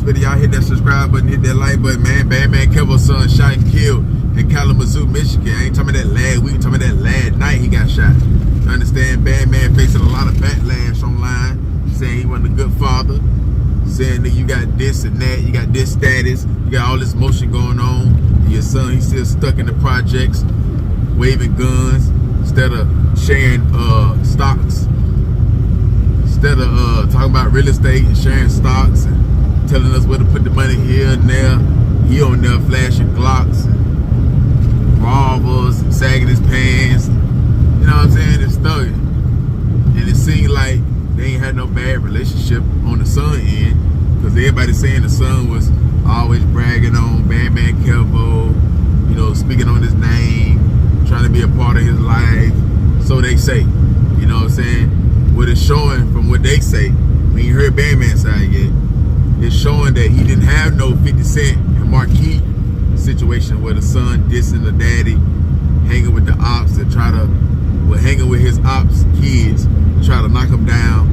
video. Y'all hit that subscribe button, hit that like button, man. Bandman Kevo's son shot and killed in Kalamazoo, Michigan. I ain't talking about that last week, I'm talking about that last night he got shot. You understand? Bandman facing a lot of backlash online, saying he wasn't a good father, saying that you got this and that, you got this status, you got all this motion going on. And your son, he's still stuck in the projects, waving guns, instead of sharing stocks. Instead of talking about real estate and sharing stocks and telling us where to put the money here and there, he on there flashing Glocks and revolvers and sagging his pants. You know what I'm saying? It's thugging. And it seemed like they ain't had no bad relationship on the son end, because everybody saying the son was always bragging on Bandman Kevo, you know, speaking on his name, trying to be a part of his life. So they say, you know what I'm saying? What it's showing from what they say, we ain't heard Bandman's side yet, it's showing that he didn't have no 50 Cent and Marquis situation where the son dissing the daddy, hanging with the ops that try to, well, hanging with his ops kids, try to knock him down,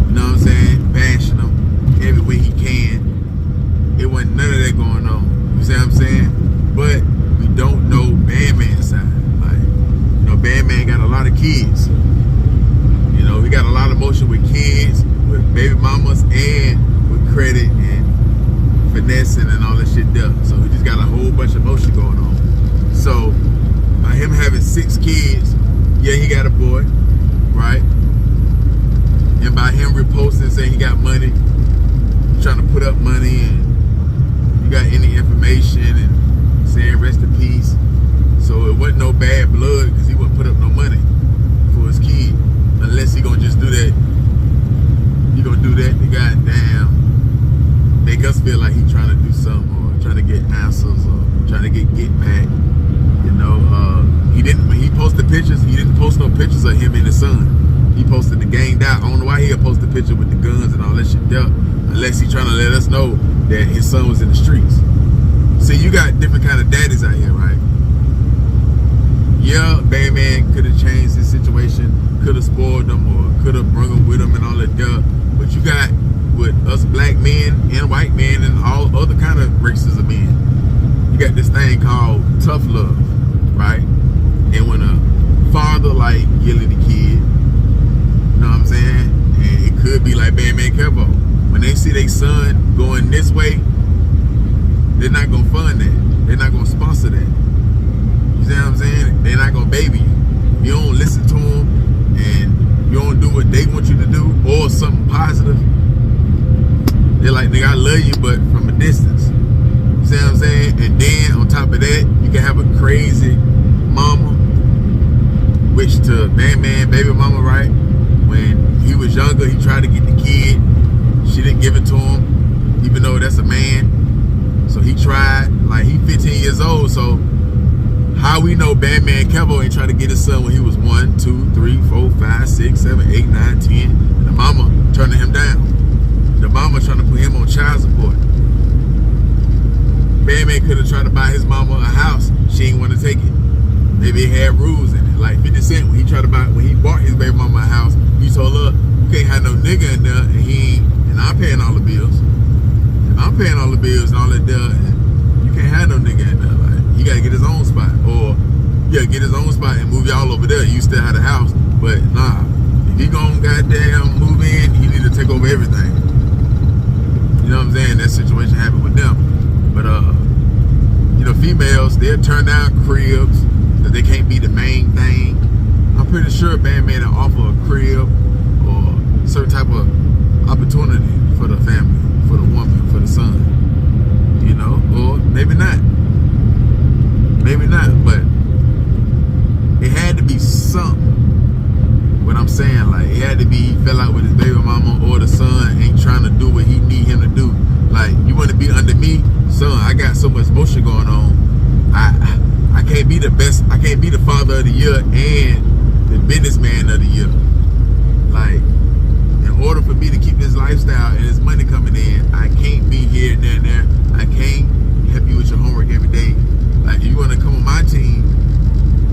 you know what I'm saying, bashing him every way he can. It wasn't none of that going on, you see what I'm saying? But we don't know Bandman's side. Like, you know, Bandman got a lot of kids. You know, we got a lot of motion with kids, with baby mamas, and with credit and finessing and all that shit there. So we just got a whole bunch of motion going on. So by him having 6 kids, yeah, he got a boy, right? And by him reposting saying he got money, trying to put up money, and you got any information and saying rest in peace. So it wasn't no bad blood, because he wouldn't put up no money for his kid. Unless he gonna just do that, he gonna do that to goddamn make us feel like he trying to do something, or trying to get answers, or trying to get back. You know, he didn't. When he posted pictures, he didn't post no pictures of him and his son. He posted the ganged out. I don't know why he'll post a picture with the guns and all that shit there, unless he trying to let us know that his son was in the streets. See, you got different kind of daddies out here, right? Yeah, Bandman could have changed his situation, could have spoiled them, or could have brought them with him and all that stuff. But you got, with us black men and white men and all other kind of races of men, you got this thing called tough love, right? And when a father like Gilly the kid, you know what I'm saying? And it could be like Bandman Kevo. When they see their son going this way, they're not gonna fund that. They're not gonna sponsor that. You see what I'm saying? They're not gonna baby you. You don't listen to them, and you don't do what they want you to do, or something positive. They're like, nigga, I love you, but from a distance. You see what I'm saying? And then on top of that, you can have a crazy mama, which to Bandman, baby mama, right? When he was younger, he tried to get the kid. She didn't give it to him, even though that's a man. So he tried, like, he 15 years old, so how we know Bandman Kevo ain't trying to get his son when he was 1, 2, 3, 4, 5, 6, 7, 8, 9, 10. And the mama turning him down. The mama trying to put him on child support. Bandman could have tried to buy his mama a house. She ain't want to take it. Maybe it had rules in it. Like 50 Cent, when he bought his baby mama a house, he told her, you can't have no nigga in there, and I'm paying all the bills. And I'm paying all the bills and all that there, and you can't have no nigga in there. He gotta get his own spot, or yeah, get his own spot and move y'all over there. You still have the house, but nah, if he gonna goddamn move in, he need to take over everything. You know what I'm saying? That situation happened with them. But you know, females, they'll turn down cribs because they can't be the main thing. I'm pretty sure Bandman will offer a crib or certain type of opportunity for the family, for the woman, for the son. You know, or maybe not. Maybe not, but it had to be something. What I'm saying, like, it had to be he fell out with his baby mama, or the son ain't trying to do what he need him to do. Like, you want to be under me, son? I got so much motion going on. I can't be the best. I can't be the father of the year and the businessman of the year. Like, in order for me to keep this lifestyle and this money coming in, I can't be here and there and there. I can't help you with your homework every day. Like, if you want to come on my team,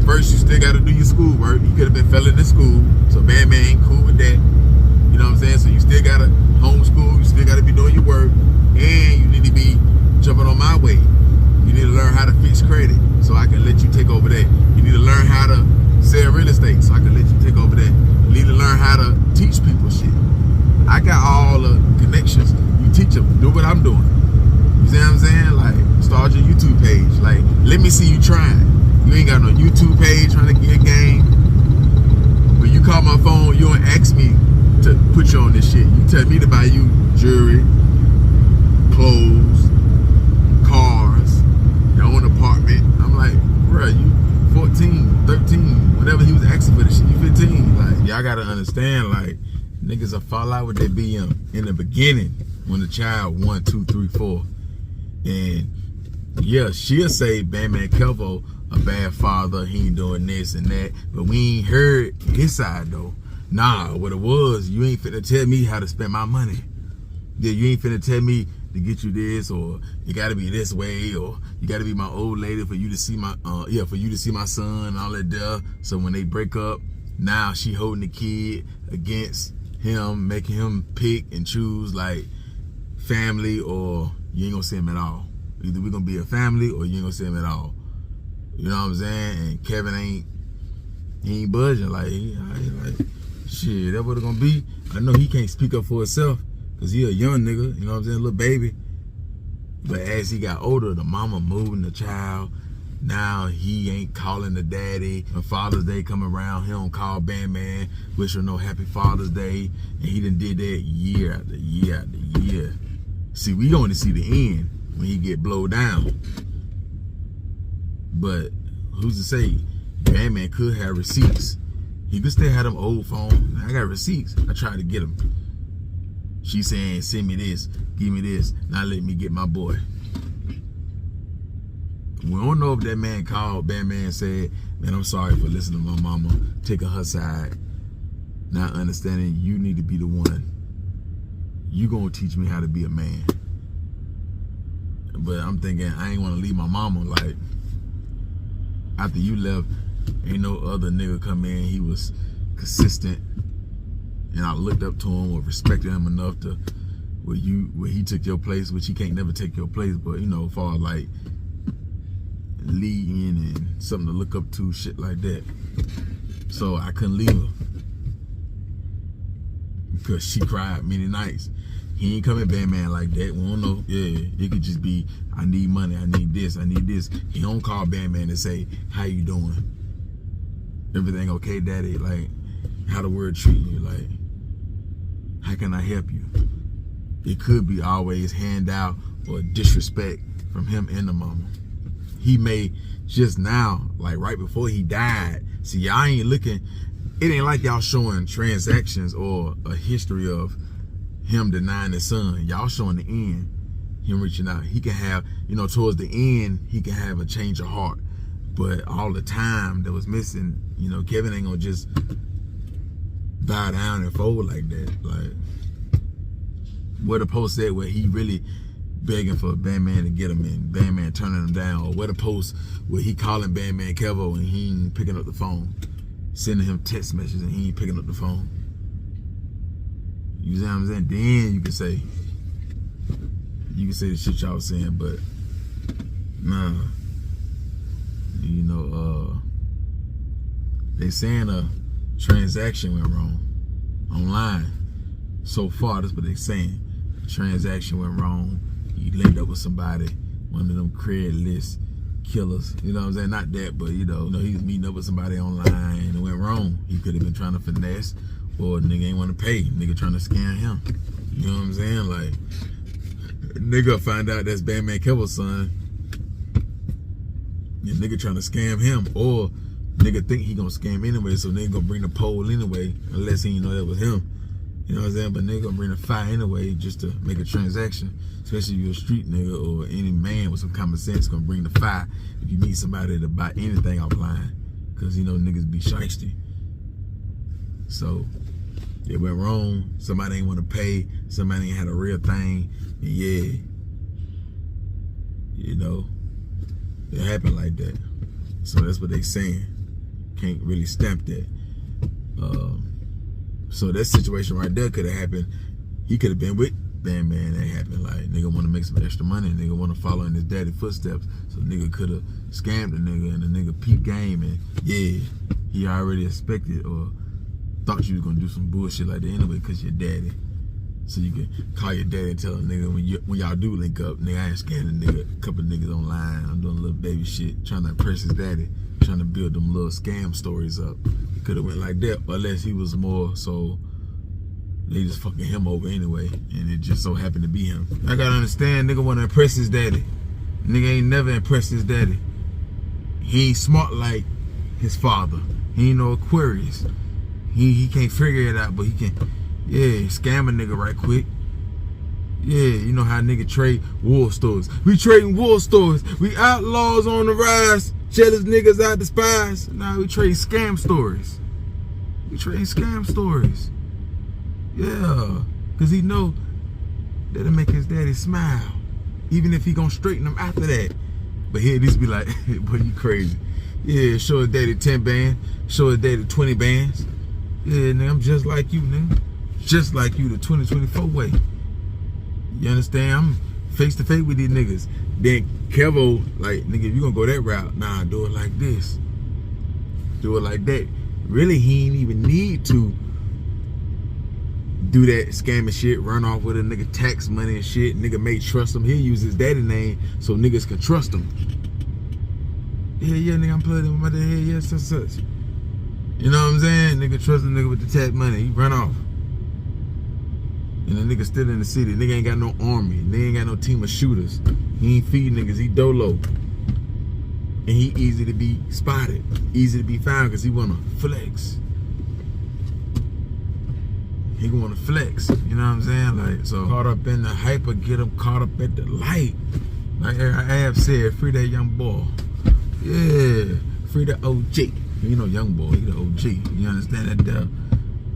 first you still got to do your schoolwork. You could have been failing in school, so Bandman ain't cool with that. You know what I'm saying? So you still got to homeschool, you still got to be doing your work, and you over that. You need to learn how to sell real estate, so I can let you take over that. You need to learn how to teach people shit. I got all the connections. You teach them. Do what I'm doing. You see what I'm saying? Like, start your YouTube page. Like, let me see you trying. You ain't got no YouTube page trying to get a game. When you call my phone, you don't ask me to put you on this shit. You tell me to buy you jewelry, clothes, cars, your own apartment. I'm like, bruh, you 14, 13, whenever he was asking for the shit, you 15. Like, y'all gotta understand, like, niggas will fall out with their BM in the beginning when the child 1, 2, 3, 4. And yeah, she'll say Bandman Kevo a bad father, he ain't doing this and that, but we ain't heard his side though. Nah, what it was, you ain't finna tell me how to spend my money. Yeah, you ain't finna tell me to get you this, or you gotta be this way, or you gotta be my old lady for you to see my for you to see my son and all that there. So when they break up, now she holding the kid against him, making him pick and choose, like, family, or you ain't gonna see him at all. Either we gonna be a family or you ain't gonna see him at all. You know what I'm saying? And Kevin he ain't budging. Like, shit, that what it gonna be. I know he can't speak up for himself because he a young nigga, you know what I'm saying, little baby. But as he got older, the mama moving the child. Now he ain't calling the daddy. When Father's Day come around, he don't call Bandman, wish her no happy Father's Day. And he done did that year after year after year. See, we only see the end when he get blowed down. But who's to say Bandman could have receipts? He could still have them old phones. I got receipts. I tried to get them. She saying, send me this, give me this, now let me get my boy. We don't know if that man called Bandman and said, man, I'm sorry for listening to my mama, taking her side, not understanding you need to be the one. You gonna teach me how to be a man. But I'm thinking, I ain't wanna leave my mama. Like, after you left, ain't no other nigga come in. He was consistent, and I looked up to him or respected him enough to where he took your place, which he can't never take your place, but, you know, far like leading and something to look up to, shit like that. So I couldn't leave her because she cried many nights. He ain't coming Bandman like that. We don't know. Yeah, it could just be, I need money, I need this, I need this. He don't call Bandman and say, how you doing? Everything okay, daddy? Like, how the world treat you? Like, how can I help you? It could be always handout or disrespect from him and the mama. He may just now, like right before he died. See, y'all ain't looking, it ain't like y'all showing transactions or a history of him denying his son. Y'all showing the end, him reaching out. He can have, you know, towards the end, he can have a change of heart. But all the time that was missing, you know, Kevin ain't gonna just bow down and fold like that. Like, what the post said where he really begging for Bandman to get him and Bandman turning him down, or what a post where he calling Bandman Kevo and he ain't picking up the phone, sending him text messages and he ain't picking up the phone. You see what I'm saying? Then you can say the shit y'all was saying, but nah, you know, they saying a transaction went wrong online. So far, that's what they saying. The transaction went wrong. He linked up with somebody, one of them Craigslist killers. You know what I'm saying? Not that, but you know, he was meeting up with somebody online and it went wrong. He could have been trying to finesse, or nigga ain't want to pay. Nigga trying to scam him. You know what I'm saying? Like, nigga find out that's Bandman Kevo's son, and nigga trying to scam him, or nigga think he gonna scam anyway, so nigga gonna bring the pole anyway, unless he know that was him. You know what I'm saying? But nigga gonna bring the fire anyway just to make a transaction. Especially if you're a street nigga or any man with some common sense gonna bring the fire if you need somebody to buy anything offline. Cause you know niggas be shiesty. So it went wrong. Somebody ain't wanna pay. Somebody ain't had a real thing. And yeah, you know, it happened like that. So that's what they saying. Can't really stamp that. So that situation right there could have happened. He could have been with Bandman ain't happened. Like, nigga want to make some extra money. Nigga want to follow in his daddy footsteps. So nigga could have scammed the nigga, and the nigga peep game, and yeah, he already expected or thought you was gonna do some bullshit like that anyway, cause your daddy. So you can call your daddy and tell a nigga when y'all do link up, nigga, I ain't scamming a nigga, a couple of niggas online. I'm doing a little baby shit, trying to impress his daddy, trying to build them little scam stories up. He could have went like that, unless he was more so they just fucking him over anyway, and it just so happened to be him. I gotta understand, nigga wanna impress his daddy. Nigga ain't never impressed his daddy. He ain't smart like his father. He ain't no Aquarius. He can't figure it out, but he can, yeah, scam a nigga right quick. Yeah, you know how nigga trade wool stores. We trading wool stores. We outlaws on the rise. Jealous niggas I despise. Now we trade scam stories. We trade scam stories. Yeah, cause he know that'll make his daddy smile, even if he gonna straighten him after that. But he'll at least be like, boy, you crazy. Yeah, show his daddy 10 bands, show his daddy 20 bands. Yeah, nigga, I'm just like you, nigga. Just like you, the 2024 way. You understand? I'm face to face with these niggas. Then Kevo, like, nigga, if you gonna go that route, nah, do it like this. Do it like that. Really, he ain't even need to do that scamming shit, run off with a nigga tax money and shit. Nigga may trust him. He'll use his daddy name so niggas can trust him. Yeah, nigga, I'm plugged in with my dad. Yeah, such. You know what I'm saying? Nigga trust a nigga with the tax money. He run off. And the nigga still in the city. Nigga ain't got no army. Nigga ain't got no team of shooters. He ain't feeding niggas. He dolo. And he easy to be spotted. Easy to be found because he want to flex. He want to flex. You know what I'm saying? Like, so caught up in the hype or get him caught up at the light. Like I have said, free that young boy. Yeah. Free the OG. You know, young boy, he the OG. You understand that, though?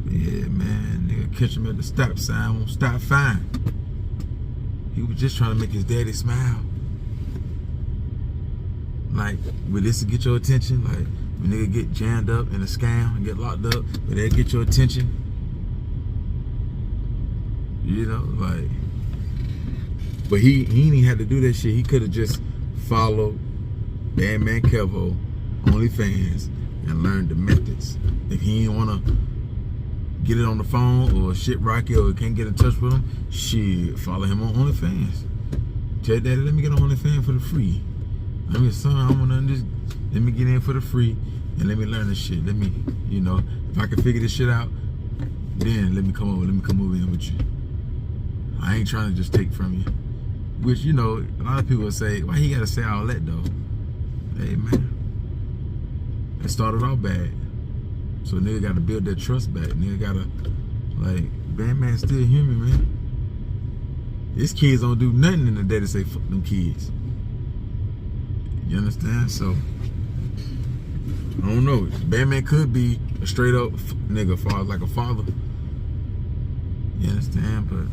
Yeah, man. Nigga catch him at the stop sign, won't stop fine. He was just trying to make his daddy smile. Like, will this get your attention? Like, when nigga get jammed up in a scam and get locked up, will that get your attention? You know, like, but he ain't even had to do that shit. He could have just followed Bandman Kevo, OnlyFans, and learned the methods. If he didn't want to get it on the phone or shit rocky or can't get in touch with him, shit, follow him on OnlyFans. Tell daddy, let me get on OnlyFans for the free. I mean, son, I want to just, let me get in for the free and let me learn this shit. Let me, you know, if I can figure this shit out, then let me come over in with you. I ain't trying to just take from you. Which, you know, a lot of people will say, why he gotta say all that though? Hey man, it started off bad. So nigga gotta build that trust back. Nigga gotta, like, Bandman's still human, man. These kids don't do nothing in the day to say fuck them kids. You understand? So, I don't know. Bandman could be a straight up nigga, father, like a father. You understand? But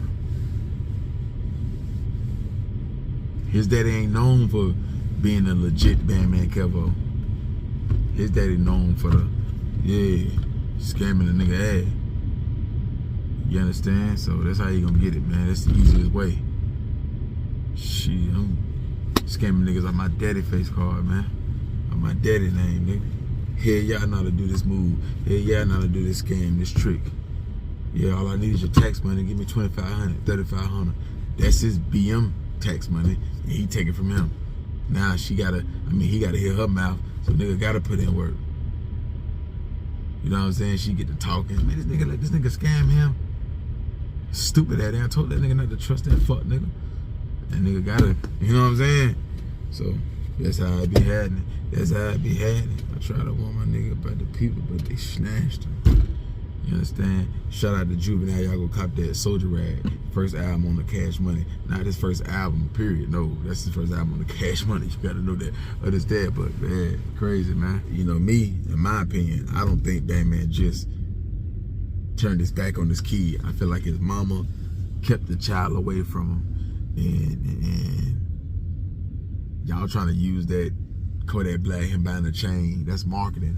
his daddy ain't known for being a legit Bandman Kevo. His daddy known for the, yeah, scamming a nigga ass. You understand? So that's how you gonna get it, man. That's the easiest way. Shit, I'm scamming niggas on my daddy face card, man. On my daddy name, nigga. Hell yeah, I know how to do this move. Hell yeah, I know how to do this scam, this trick. Yeah, all I need is your tax money. Give me $2,500, $3,500. That's his BM tax money, and he take it from him. Now he gotta hear her mouth, so nigga gotta put in work. You know what I'm saying? She get to talking. Man, this nigga let this nigga scam him. Stupid ass. I told that nigga not to trust that fuck nigga. That nigga gotta, you know what I'm saying? So that's how I be having it. That's how I be having it. I try to warn my nigga about the people, but they snatched him. You understand? Shout out to Juvenile. Y'all go cop that Soldier Rag. First album on the Cash Money. Not his first album, period. No, that's his first album on the Cash Money. You gotta know that. Others that, but man, crazy, man. You know, me, in my opinion, I don't think Bandman just turned his back on his kid. I feel like his mama kept the child away from him. And y'all trying to use that Kodak Black, him buying a chain. That's marketing.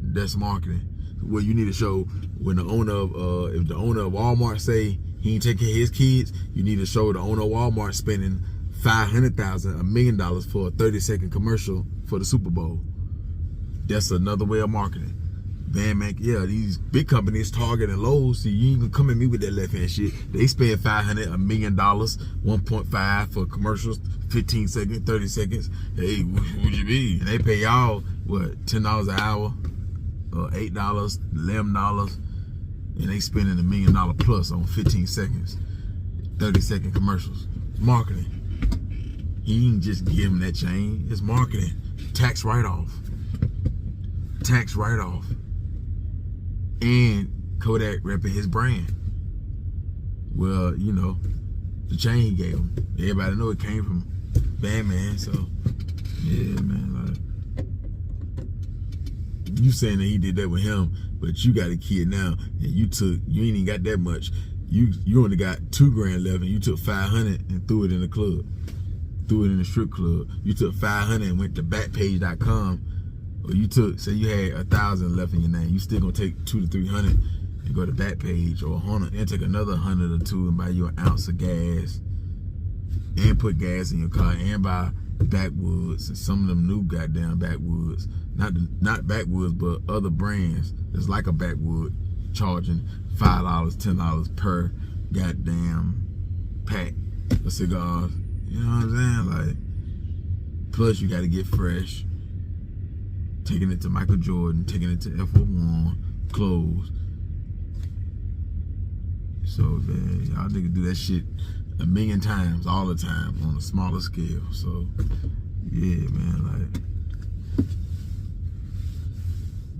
That's marketing. Well, you need to show when the owner of, if the owner of Walmart say He ain't take care of his kids. You need to show the owner of Walmart spending $500,000, $1 million for a 30-second commercial for the Super Bowl. That's another way of marketing. Bandman, yeah, these big companies, Target and Lowe's, see, you ain't gonna come at me with that left hand shit. They spend $500, $1 million, 1.5 for commercials, 15 seconds, 30 seconds. Hey, what you be? And they pay y'all, what, $10 an hour, or $8, $11, and they spending $1 million plus on 15 seconds, 30-second commercials. Marketing. He ain't just give them that chain. It's marketing. Tax write-off. Tax write-off. And Kodak repping his brand. Well, you know, the chain he gave him. Everybody know it came from Bandman, so yeah, man. Like, you saying that he did that with him, but you got a kid now, and you ain't even got that much. You only got $2 grand left, and you took $500 and threw it in the club, threw it in the strip club. You took $500 and went to Backpage.com. Or you took, say you had $1,000 left in your name, you still gonna take $200 to $300 and go to Backpage or $100 and take another $100 or $200 and buy you an ounce of gas and put gas in your car and buy Backwoods and some of them new goddamn Backwoods, not Backwoods but other brands that's like a Backwood charging $5, $10 per goddamn pack of cigars. You know what I'm saying? Like, plus you gotta get fresh. Taking it to Michael Jordan, taking it to F1 clothes. So man, y'all niggas do that shit a million times, all the time, on a smaller scale. So yeah, man, like,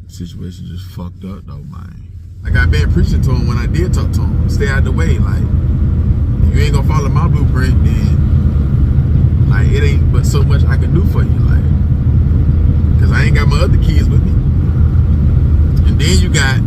situation just fucked up though, man. Like I been preaching to him when I did talk to him. Stay out the way, like, if you ain't gonna follow my blueprint, then like it ain't but so much I can do for you, like. Cause I ain't got my other kids with me. And then you got,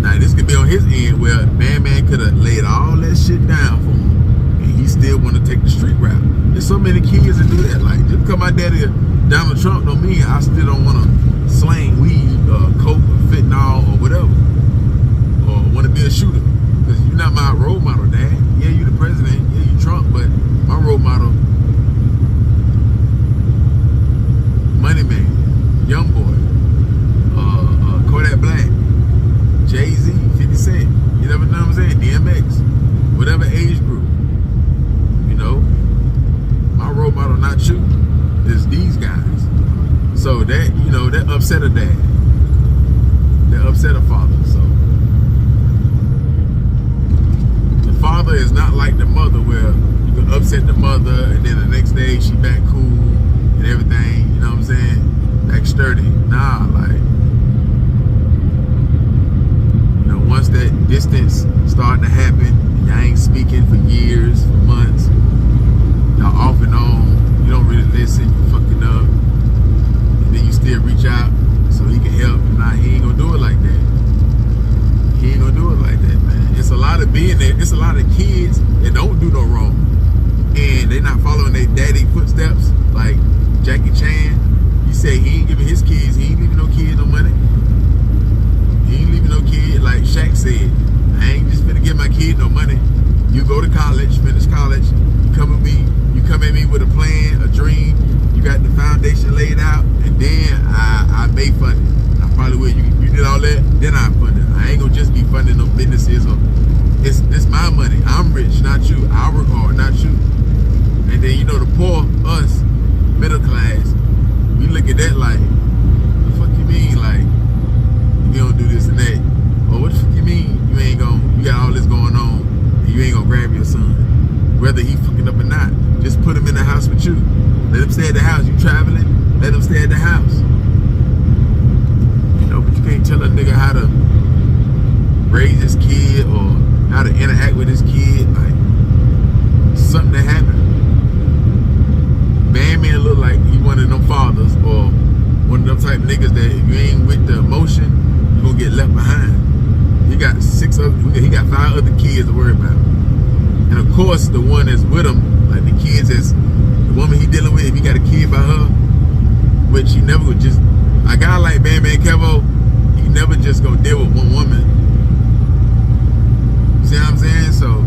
now this could be on his end where Bandman could have laid all that shit down for him and he still want to take the street route. There's so many kids that do that. Like, just because my daddy Donald Trump don't mean I still don't want to slang weed or coke or fentanyl or whatever. Or want to be a shooter. Cause you're not my role model, Dad. Yeah, you the president. Yeah, you Trump, but my role model, Money Man. Young Boy, Kodak Black, Jay-Z, 50 Cent, you never know what I'm saying, DMX, whatever age group, you know, my role model, not you, is these guys. So that, you know, that upset a dad, that upset a father. So the father is not like the mother where you can upset the mother and then the next day she back cool and everything, you know what I'm saying? Back sturdy. Nah, like, you know, once that distance started to happen, y'all ain't speaking for years, for months, y'all off and on, you don't really listen, you fucking up, and then you still reach out so he can help. Nah, he ain't gonna do it like that. He ain't gonna do it like that, man. It's a lot of being there. It's a lot of kids that don't do no wrong, and they not following their daddy footsteps, like Jackie Chan. He said he ain't giving his kids, he ain't leaving no kid no money. He ain't leaving no kid, like Shaq said. I ain't just finna give my kid no money. You go to college, finish college, you come at me with a plan, a dream, you got the foundation laid out, and then I may fund it. I probably will. You did all that, then I fund it. I ain't gonna just be funding no businesses or it's my money. I'm rich, not you. I work hard, not you. And then you know the poor, us, middle class, we look at that like, what the fuck you mean? Like, you don't do this and that. Or what the fuck you mean? You got all this going on and you ain't gonna grab your son. Whether he fucking up or not, just put him in the house with you. Let him stay at the house. You traveling, let him stay at the house. You know, but you can't tell a nigga how to raise his kid or how to interact with his kid. Like, something that happened. Bandman look like he one of them fathers or one of them type of niggas that if you ain't with the emotion, you gonna get left behind. He got 5 other kids to worry about. And of course the one that's with him, like the kids that's the woman he dealing with, if he got a kid by her, which he never would just, a guy like Bandman Kevo, he never just go deal with one woman. See what I'm saying? So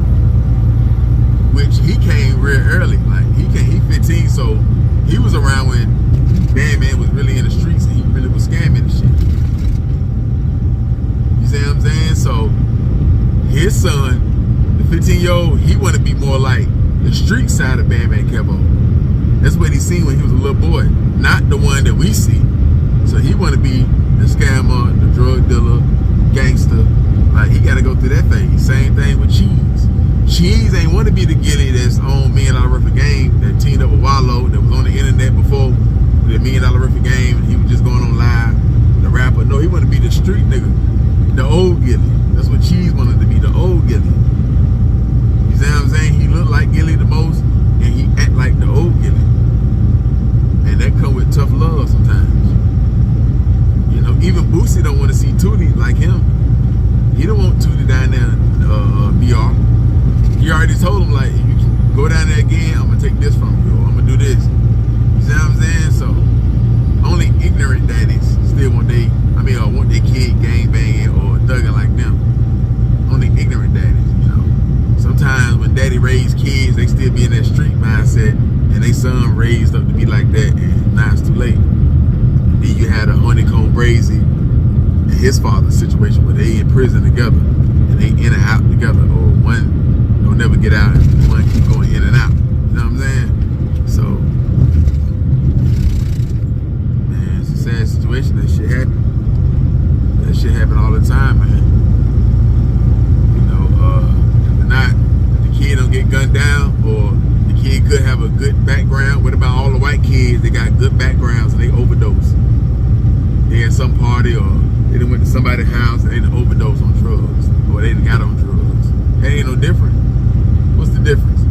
which he came real early. Like he 15, so he was around when Bandman was really in the streets and he really was scamming and shit. You see what I'm saying? So his son, the 15-year-old, he want to be more like the street side of Bandman Kevo. That's what he seen when he was a little boy, not the one that we see. So he want to be the scammer, the drug dealer, gangster. Like he got to go through that thing. Same thing with Cheese. Cheese ain't want to be the Gilly that's on $1 Million Worth of Game that teamed up with Wallow, that was on the internet before the $1 Million Worth of Game, and he was just going on live. The rapper, no, he want to be the street nigga, the old Gilly. That's what Cheese wanted to be, the old Gilly. You see what I'm saying? He looked like Gilly the most, and he act like the old Gilly. And that come with tough love sometimes. You know, even Boosie don't want to see Tootie like him. He don't want Tootie down there in BR. He already told him, like, if you go down there again, I'm gonna take this from you, or I'm gonna do this. You see what I'm saying? So only ignorant daddies still want want their kid gang banging or thugging like them. Only ignorant daddies, you know. Sometimes when daddy raised kids, they still be in that street mindset, and they son raised up to be like that, and now it's too late. Then you had a Honeycomb Brazy and his father's situation where they in prison together and they in and out together, or one don't never get out and one keep going in and out. You know what I'm saying? So, man, it's a sad situation. That shit happen. That shit happen all the time, man. You know, the kid don't get gunned down, or the kid could have a good background. What about all the white kids? They got good backgrounds and they overdose. They at some party, or they done went to somebody's house and they done overdose on drugs, or they done got on drugs. That ain't no different. What's the difference?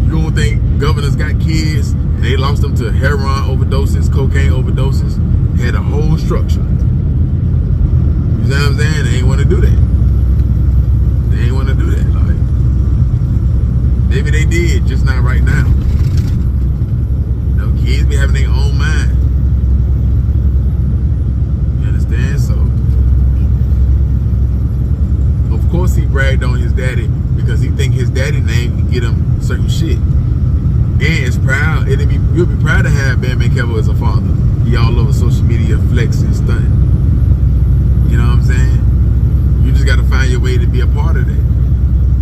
You don't think governors got kids and they lost them to heroin overdoses, cocaine overdoses? They had a whole structure. You know what I'm saying? They ain't want to do that. They ain't want to do that. Like, maybe they did, just not right now. You know, kids be having their own mind. You understand? So, of course he bragged on his daddy because he think his daddy name can get him certain shit. And it's proud. You'll be proud to have Bandman Kevo as a father. He all over social media flexing, stunting. You know what I'm saying? You just got to find your way to be a part of that.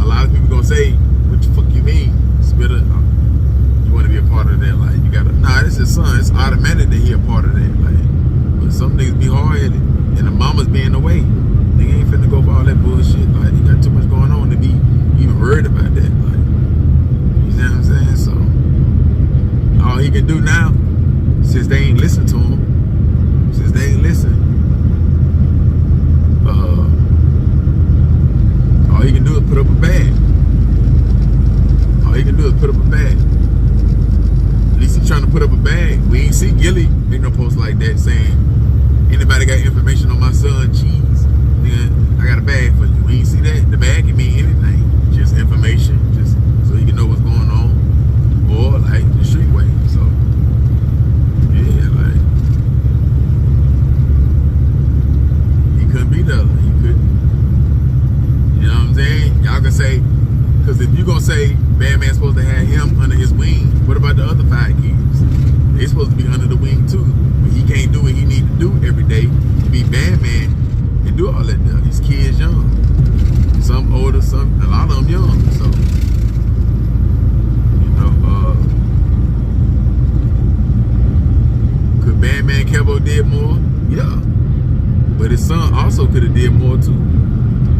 A lot of people gonna say, "What the fuck you mean, Spitter? You want to be a part of that? Like you gotta? Nah, this is son. It's automatic that he a part of that. Like, but some niggas be hard headed, and the mamas be in the way. They ain't finna go for all that bullshit. Like, they got too much going on to be even worried about that. Like, you know what I'm saying? So, all he can do now, since they ain't listen to him, all he can do is put up a bag. At least he's trying to put up a bag. We ain't see Gilly make no post like that saying, anybody got information on my son, Cheese? I got a bag for you. We ain't see that. The bag can mean anything. Just information, just so you can know what's going on. Or like the streetway. So yeah, like he couldn't be the other. He couldn't. You know what I'm saying? Y'all can say, because if you gonna say Bandman's supposed to have him under his wing, what about the other 5 kids? They supposed to be under the wing too. But he can't do what he need to do every day to be Bandman and do all that stuff. These kids young. Some older, a lot of them young. So, you know, could Bandman Kevo did more? Yeah. But his son also could have did more too.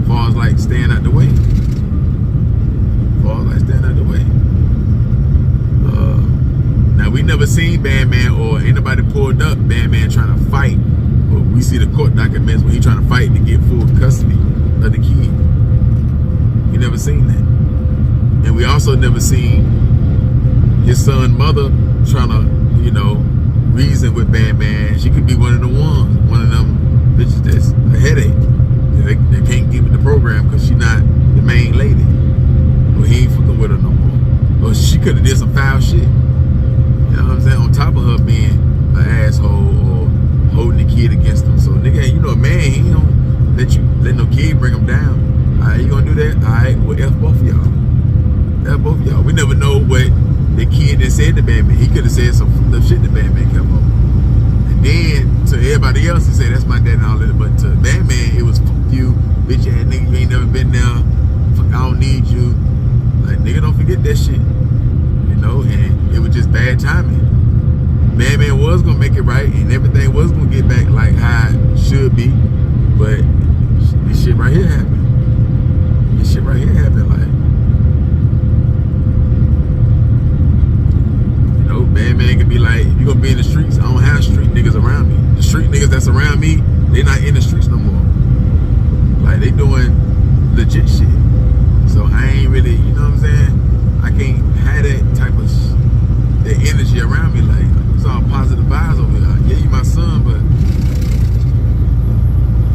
As far as like staying out the way. Now we never seen Bandman or anybody pulled up Bandman trying to fight. But we see the court documents when he trying to fight to get full custody of the kid. We never seen that. And we also never seen his son's mother trying to, you know, reason with Bandman. She could be one of the ones, one of them bitches that's a headache. They can't give it the program because she's not the main lady. Or he ain't fucking with her no more. Or she could have did some foul shit. You know what I'm saying? On top of her being an asshole or holding the kid against him. So nigga, you know a man, he don't let no kid bring him down. Alright, you gonna do that? Alright, well F both of y'all. That's both of y'all. We never know what the kid that said to Bandman. He could have said some fucked up shit to Bandman Kevo. And then to everybody else, he said that's my dad and all that. But to Bandman, it was fuck you, bitch ass nigga. You ain't never been there. Fuck, I don't need you. Like, nigga, don't forget that shit. You know, and it was just bad timing. Bandman was gonna make it right, and everything was gonna get back like how it should be. But this shit right here happened. This shit right here happened. Like, you know, Bandman could be like, if you gonna be in the streets, I don't have street niggas around me. The street niggas that's around me, they not in the streets no more. Like, they doing legit shit. So I ain't really, you know what I'm saying? I can't have that type of that energy around me. Like, it's all positive vibes over here. Yeah, you my son, but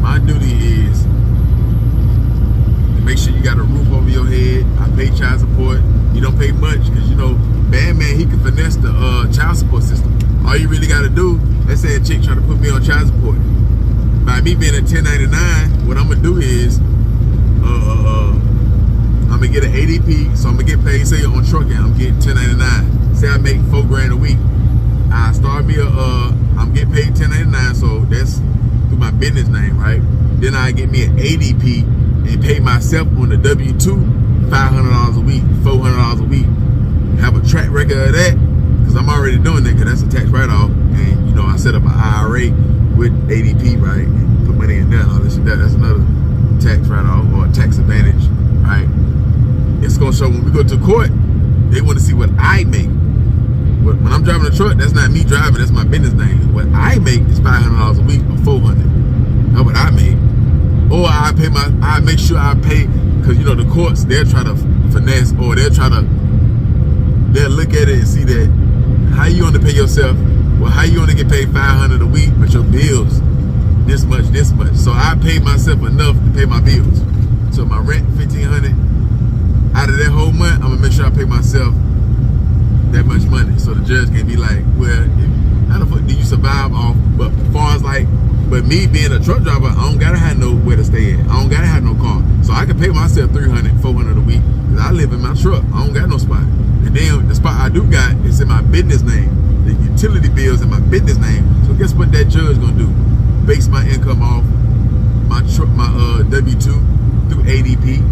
my duty is to make sure you got a roof over your head. I pay child support. You don't pay much because, you know, Bandman, he can finesse the child support system. All you really got to do, let's say a chick try to put me on child support. By me being a 1099, what I'm going to do is I'm going to get an ADP, so I'm going to get paid, say on trucking, I'm getting 1099. Say I make $4 grand a week. I start me I'm getting paid 1099, so that's through my business name, right? Then I get me an ADP and pay myself on the W-2 $500 a week, $400 a week. Have a track record of that, because I'm already doing that, because that's a tax write-off. And, you know, I set up an IRA with ADP, right? And put money in there and all this shit. That's another tax write-off or a tax advantage, right? It's going to show when we go to court, they want to see what I make. When I'm driving a truck, that's not me driving, that's my business name. What I make is $500 a week or $400. That's what I make. Or I make sure I pay, because, you know, the courts, they'll try to finesse, or they'll look at it and see that, how you want to pay yourself? Well, how you want to get paid $500 a week, but your bills, this much. So I pay myself enough to pay my bills. So my rent, $1,500. Out of that whole month, I'm going to make sure I pay myself that much money. So the judge can be like, well, how the fuck do you survive off? But as far as like, but me being a truck driver, I don't gotta have nowhere to stay at. I don't gotta have no car. So I can pay myself $300, $400 a week, because I live in my truck. I don't got no spot. And then the spot I do got is in my business name. The utility bills in my business name. So guess what that judge gonna do? Base my income off my truck, my W-2 through ADP.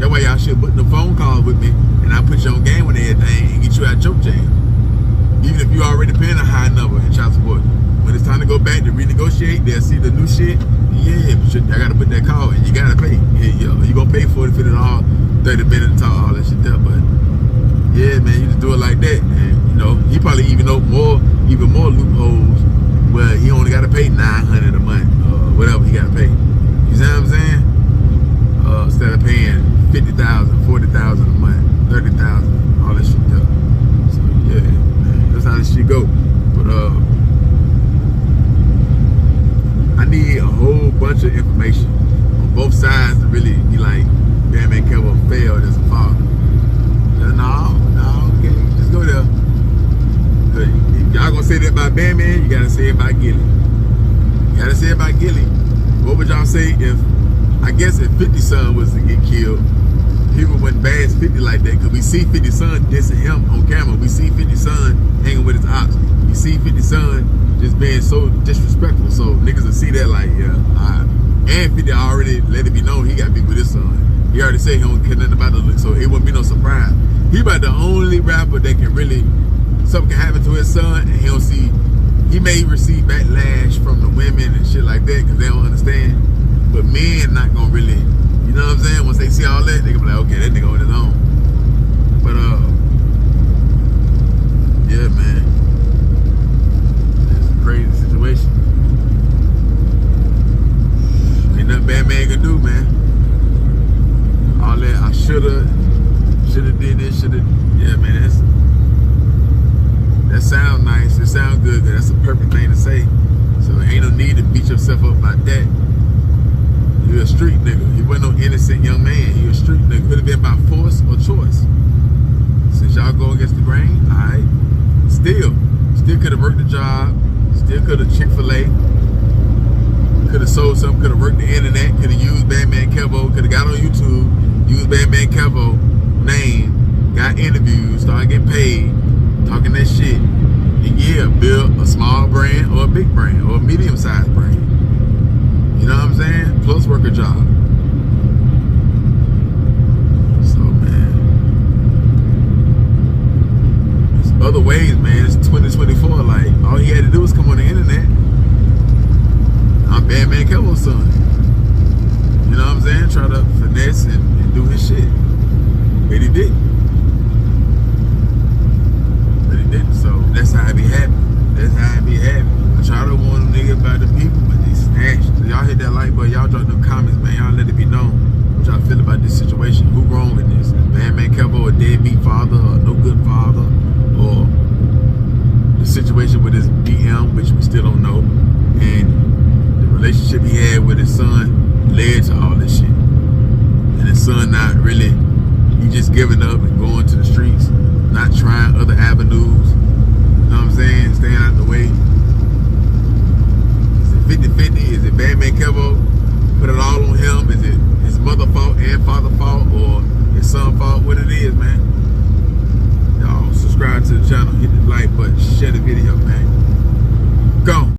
That way y'all should put the phone calls with me, and I put you on game with everything and get you out your jam. Even if you already paying a high number in child support, when it's time to go back to renegotiate, they'll see the new shit. Yeah, I gotta put that call and you gotta pay. Yeah, you gonna pay for it if it all 30 minutes talk, all that shit there. But yeah, man, you just do it like that, and you know, he probably even know even more loopholes where he only gotta pay $900 a month or whatever he gotta pay. You see what I'm saying? Instead of paying $50,000, $40,000 a month, $30,000, all that shit there. So yeah, man, that's how this shit go. But I need a whole bunch of information on both sides to really be like, Bandman Kevo failed as a father. No, okay, just go there. Cause if y'all gonna say that about Bandman, you gotta say it about Gilly. You gotta say it about Gilly. What would y'all say if, I guess if 50 Son was to get killed, people wouldn't bash 50 like that, because we see 50 Son dissing him on camera. We see 50 Son hanging with his ops. We see 50 Son just being so disrespectful. So niggas will see that like, yeah, alright. And 50 already let it be known he got beat with his son. He already said he don't care nothing about the look, so it wouldn't be no surprise. He about the only rapper that can really, something can happen to his son and he don't see, he may receive backlash from the women and shit like that because they don't understand. But men not gonna really, you know what I'm saying? Once they see all that, they gonna be like, okay, that nigga on his own. But yeah, man, it's a crazy situation. Ain't nothing Bandman can do, man. All that I shoulda did this, yeah, man. That sounds nice. It sounds good. Cause that's a perfect thing to say. So ain't no need to beat yourself up about that. You're a street nigga. He wasn't no innocent young man. He a street nigga. Could have been by force or choice. Since y'all go against the grain, alright. Still could have worked the job. Still could have Chick-fil-A. Could have sold something. Could have worked the internet. Could have used Bandman Kevo. Could have got on YouTube. Used Bandman Kevo name got interviews, started getting paid, talking that shit. And yeah, build a small brand or a big brand or a medium-sized brand. You know what I'm saying? Plus work a job. So, man. There's other ways, man. It's 2024. Like, all he had to do was come on the internet. I'm Bandman Kevo's son. You know what I'm saying? Try to finesse and do his shit. But he didn't. So that's how I be happy. That's how I be happy. I try to warn them niggas about the people, but they snatched. So y'all hit that like button. Y'all drop them comments, man. Y'all let it be known what y'all feel about this situation. Who wrong with this? Is Bandman Kevo a deadbeat father or no good father? Or the situation with his DM, which we still don't know, and the relationship he had with his son led to all this shit. And his son not really, he just giving up and going to the streets, not trying other avenues. You know what I'm saying? Staying out the way. Is it 50-50? Is it Bandman Kevo? Put it all on him? Is it his mother fault and father fault, or his son fault? What it is, man. Y'all subscribe to the channel, hit the like button, share the video, man. Go.